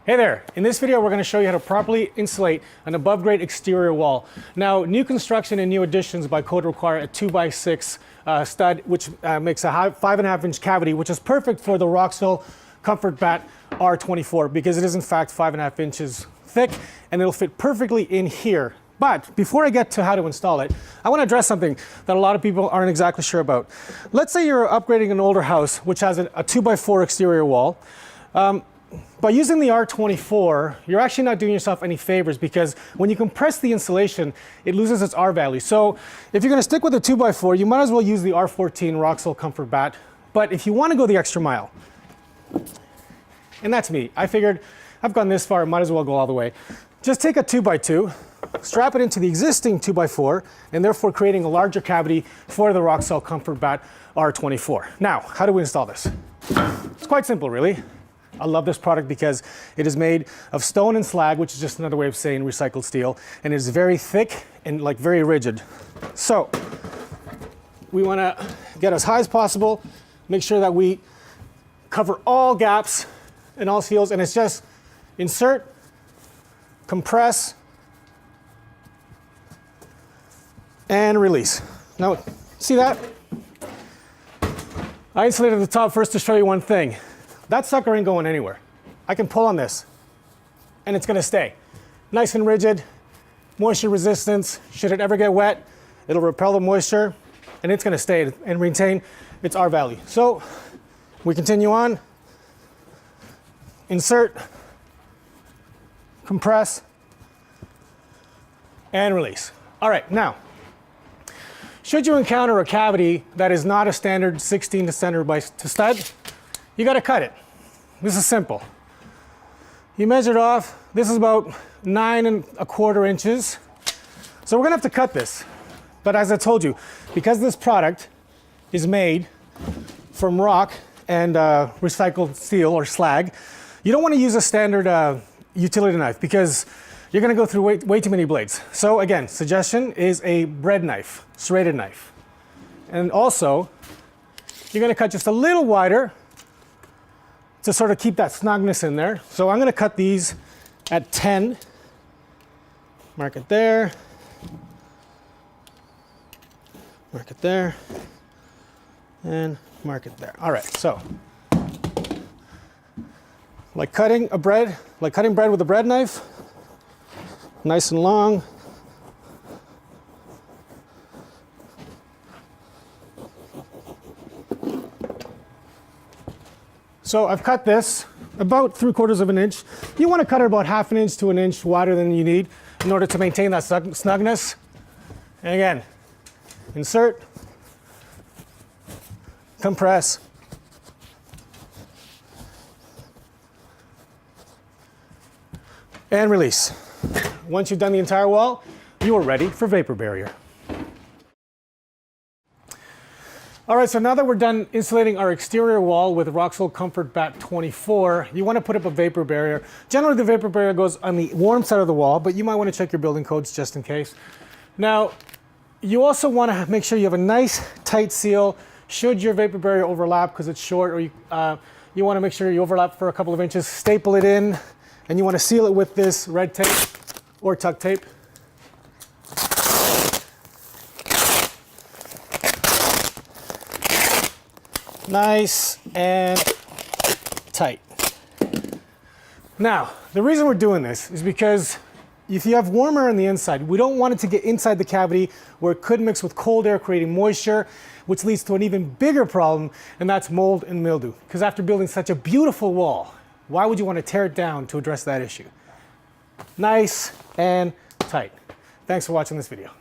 Hey there, in this video we're going to show you how to properly insulate an above grade exterior wall. Now, new construction and new additions by code require a 2x6 stud, which makes a 5.5 inch cavity, which is perfect for the ROCKWOOL ComfortBatt R14 because it is in fact 5.5 inches thick and it'll fit perfectly in here. But before I get to how to install it, I want to address something that a lot of people aren't exactly sure about. Let's say you're upgrading an older house which has a 2x4 exterior wall. By using the R24, you're actually not doing yourself any favors because when you compress the insulation, it loses its R value. So if you're going to stick with a 2x4, you might as well use the R14 ROCKWOOL ComfortBatt. But if you want to go the extra mile, and that's me, I figured I've gone this far, might as well go all the way. Just take a 2x2, strap it into the existing 2x4, and therefore creating a larger cavity for the ROCKWOOL ComfortBatt R24. Now, how do we install this? It's quite simple, really. I love this product because it is made of stone and slag, which is just another way of saying recycled steel, and it is very thick and very rigid. So we want to get as high as possible, make sure that we cover all gaps and all seals, and it's just insert, compress, and release. Now, see that? I insulated the top first to show you one thing. That sucker ain't going anywhere. I can pull on this and it's gonna stay. Nice and rigid, moisture resistance. Should it ever get wet, it'll repel the moisture and it's gonna stay and retain its R value. So we continue on, insert, compress, and release. All right, now, should you encounter a cavity that is not a standard 16 to center to stud, you gotta cut it. This is simple. You measure it off. This is about 9¼ inches. So we're gonna have to cut this. But as I told you, because this product is made from rock and recycled steel or slag, you don't wanna use a standard utility knife because you're gonna go through way too many blades. So again, suggestion is a bread knife, serrated knife. And also, you're gonna cut just a little wider to sort of keep that snugness in there. So I'm gonna cut these at 10. Mark it there. Mark it there. And mark it there. All right, so. Like cutting bread with a bread knife. Nice and long. So I've cut this about 3/4 inch. You want to cut it about 1/2 inch to 1 inch wider than you need in order to maintain that snugness. And again, insert, compress, and release. Once you've done the entire wall, you are ready for vapor barrier. All right, so now that we're done insulating our exterior wall with ROCKWOOL ComfortBatt 24, you want to put up a vapor barrier. Generally, the vapor barrier goes on the warm side of the wall, but you might want to check your building codes just in case. Now, you also want to make sure you have a nice tight seal. Should your vapor barrier overlap because it's short, or you want to make sure you overlap for a couple of inches, staple it in, and you want to seal it with this red tape or tuck tape. Nice and tight. Now, the reason we're doing this is because if you have warm air on the inside, we don't want it to get inside the cavity where it could mix with cold air, creating moisture, which leads to an even bigger problem, and that's mold and mildew. Because after building such a beautiful wall, why would you want to tear it down to address that issue? Nice and tight. Thanks for watching this video.